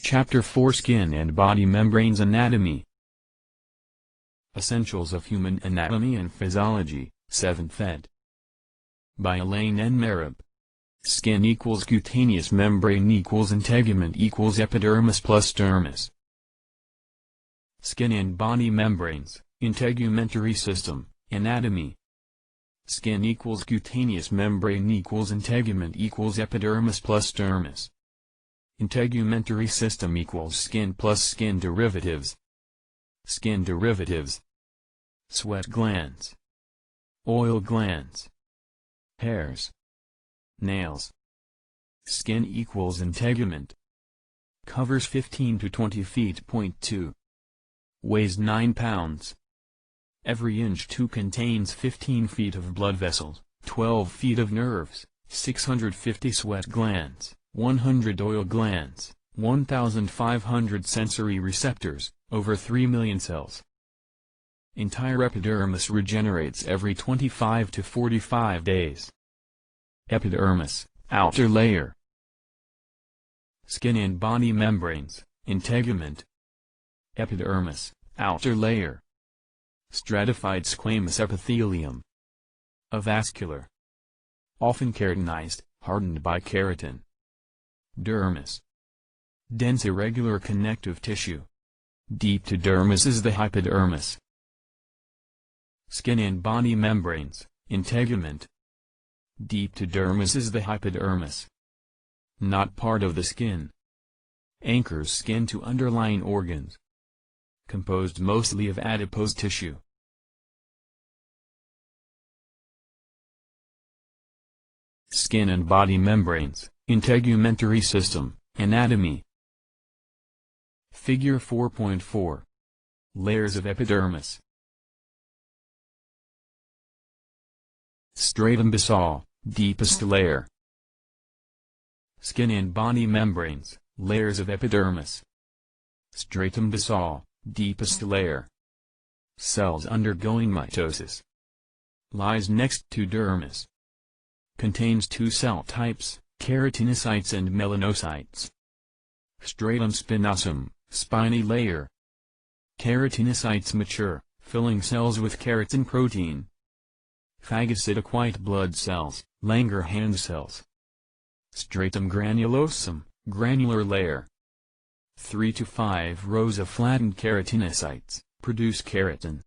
Chapter 4 Skin and Body Membranes Anatomy. Essentials of Human Anatomy and Physiology, 7th ed. By Elaine N. Merribb. Skin equals cutaneous membrane equals integument equals epidermis plus dermis. Skin and body membranes, integumentary system, anatomy. Skin equals cutaneous membrane equals integument equals epidermis plus dermis. Integumentary system equals skin plus skin derivatives. Skin derivatives: sweat glands, oil glands, hairs, nails. Skin equals integument. Covers 15 to 20 feet. 2. Weighs 9 pounds. Every inch 2 contains 15 feet of blood vessels, 12 feet of nerves, 650 sweat glands, 100 oil glands, 1,500 sensory receptors, over 3 million cells. Entire epidermis regenerates every 25 to 45 days. Epidermis, outer layer. Skin and body membranes, integument. Epidermis, outer layer. Stratified squamous epithelium. Avascular. Often keratinized, hardened by keratin. Dermis. Dense irregular connective tissue. Deep to dermis is the hypodermis. Skin and body membranes, integument. Deep to dermis is the hypodermis. Not part of the skin. Anchors skin to underlying organs. Composed mostly of adipose tissue. Skin and body membranes, integumentary system, anatomy. Figure 4.4. Layers of epidermis. Stratum basale, deepest layer. Skin and body membranes, layers of epidermis. Stratum basale, deepest layer. Cells undergoing mitosis. Lies next to dermis. Contains 2 cell types, keratinocytes and melanocytes. Stratum spinosum, spiny layer. Keratinocytes mature, filling cells with keratin protein. Phagocytic white blood cells, Langerhans cells. Stratum granulosum, granular layer. 3 to 5 rows of flattened keratinocytes, produce keratin.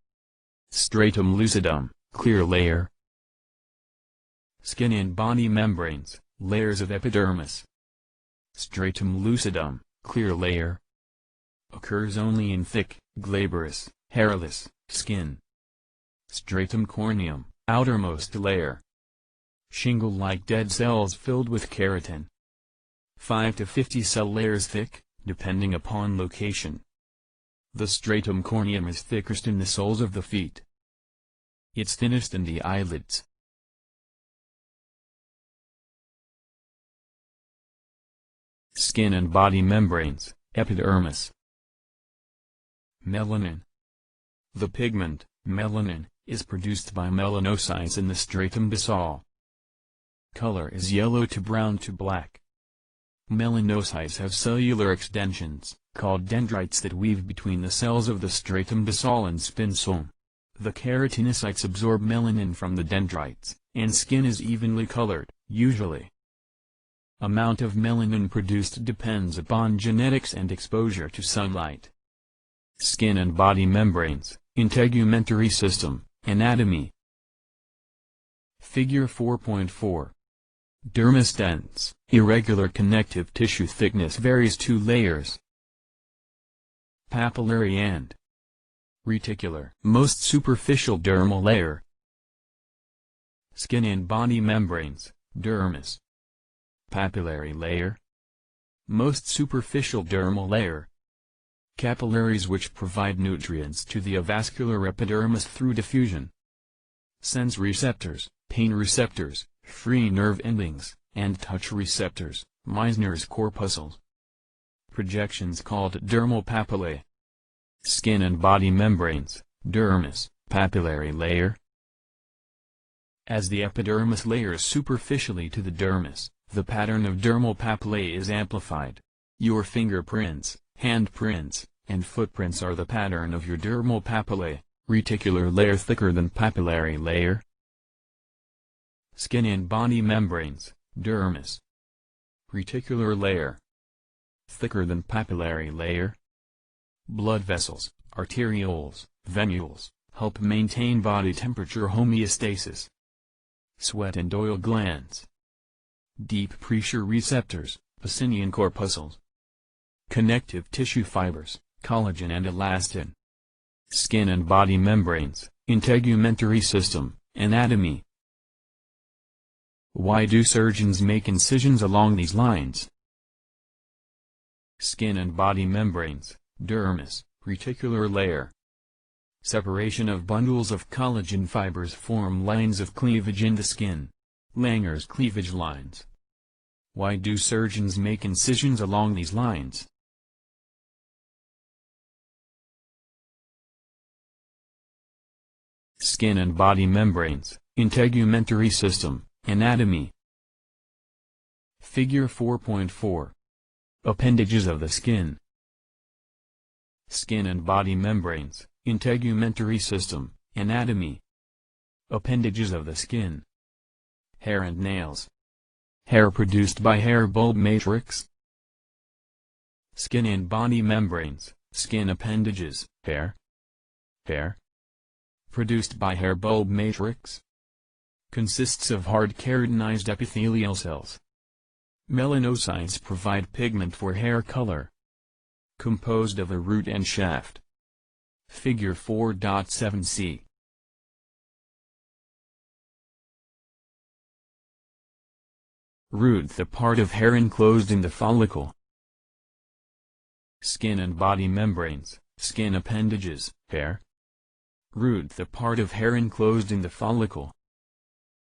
Stratum lucidum, clear layer. Skin and body membranes, layers of epidermis. Stratum lucidum, clear layer. Occurs only in thick, glabrous, hairless, skin. Stratum corneum, outermost layer. Shingle-like dead cells filled with keratin. 5 to 50 cell layers thick, depending upon location. The stratum corneum is thickest in the soles of the feet. It's thinnest in the eyelids. Skin and body membranes, epidermis. Melanin. The pigment, melanin, is produced by melanocytes in the stratum basale. Color is yellow to brown to black. Melanocytes have cellular extensions, called dendrites that weave between the cells of the stratum basale and spinosome. The keratinocytes absorb melanin from the dendrites, and skin is evenly colored, usually. Amount of melanin produced depends upon genetics and exposure to sunlight. Skin and body membranes, integumentary system, anatomy. Figure 4.4. Dermis dense, irregular connective tissue thickness varies 2 layers. Papillary and reticular, most superficial dermal layer. Skin and body membranes, dermis. Papillary layer. Most superficial dermal layer. Capillaries which provide nutrients to the avascular epidermis through diffusion. Sense receptors, pain receptors, free nerve endings, and touch receptors, Meissner's corpuscles. Projections called dermal papillae. Skin and body membranes, dermis, papillary layer. As the epidermis layers superficially to the dermis, the pattern of dermal papillae is amplified. Your fingerprints, handprints, and footprints are the pattern of your dermal papillae, reticular layer thicker than papillary layer. Skin and body membranes, dermis. Reticular layer, thicker than papillary layer. Blood vessels, arterioles, venules, help maintain body temperature homeostasis. Sweat and oil glands. Deep pressure receptors, Pacinian corpuscles. Connective tissue fibers, collagen and elastin. Skin and body membranes, integumentary system, anatomy. Why do surgeons make incisions along these lines? Skin and body membranes, dermis, reticular layer. Separation of bundles of collagen fibers form lines of cleavage in the skin. Langer's cleavage lines. Why do surgeons make incisions along these lines? Skin and body membranes, integumentary system, anatomy. Figure 4.4. Appendages of the skin. Skin and body membranes, integumentary system, anatomy. Appendages of the skin. Hair and nails. Hair produced by hair bulb matrix. Skin and body membranes, skin appendages, hair. Hair. Produced by hair bulb matrix. Consists of hard keratinized epithelial cells. Melanocytes provide pigment for hair color. Composed of a root and shaft. Figure 4.7c. Root, the part of hair enclosed in the follicle. Skin and body membranes, skin appendages, hair. Root, the part of hair enclosed in the follicle.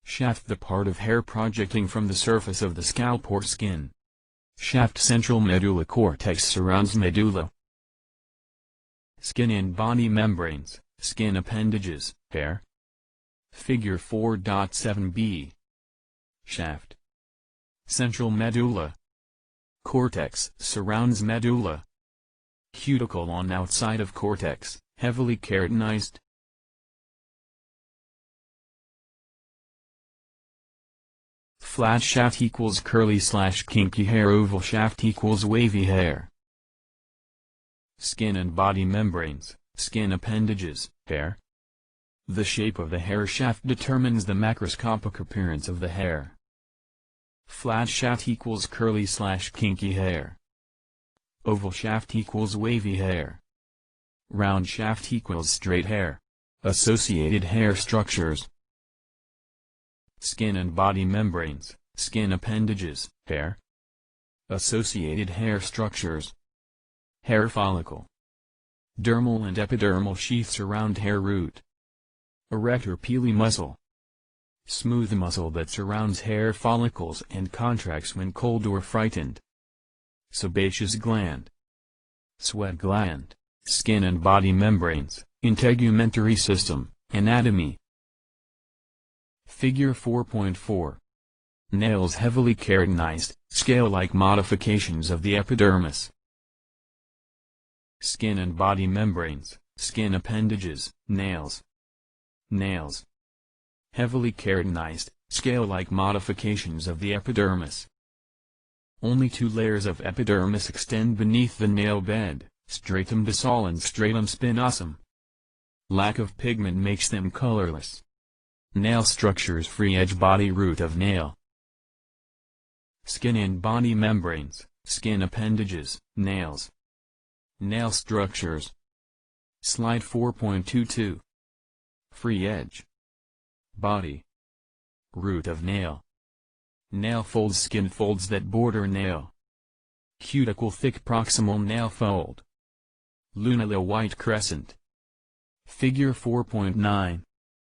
Shaft, the part of hair projecting from the surface of the scalp or skin. Shaft, central medulla cortex surrounds medulla. Skin and body membranes, skin appendages, hair. Figure 4.7b. Shaft. Central medulla. Cortex surrounds medulla. Cuticle on outside of cortex, heavily keratinized. Flat shaft equals curly/kinky hair. Oval shaft equals wavy hair. Skin and body membranes, skin appendages, hair. The shape of the hair shaft determines the macroscopic appearance of the hair. Flat shaft equals curly/kinky hair. Oval shaft equals wavy hair. Round shaft equals straight hair. Associated hair structures. Skin and body membranes, skin appendages, hair. Associated hair structures. Hair follicle. Dermal and epidermal sheaths around hair root. Erector pili muscle. Smooth muscle that surrounds hair follicles and contracts when cold or frightened. Sebaceous gland. Sweat gland, skin and body membranes, integumentary system, anatomy. Figure 4.4. Nails heavily keratinized, scale-like modifications of the epidermis. Skin and body membranes, skin appendages, nails. Nails. Heavily keratinized, scale-like modifications of the epidermis. Only two layers of epidermis extend beneath the nail bed, stratum basale and stratum spinosum. Lack of pigment makes them colorless. Nail structures free edge body root of nail. Skin and body membranes, skin appendages, nails. Nail structures. Slide 4.22. Free edge. Body. Root of nail. Nail folds, skin folds that border nail. Cuticle thick proximal nail fold. Lunula white crescent. Figure 4.9.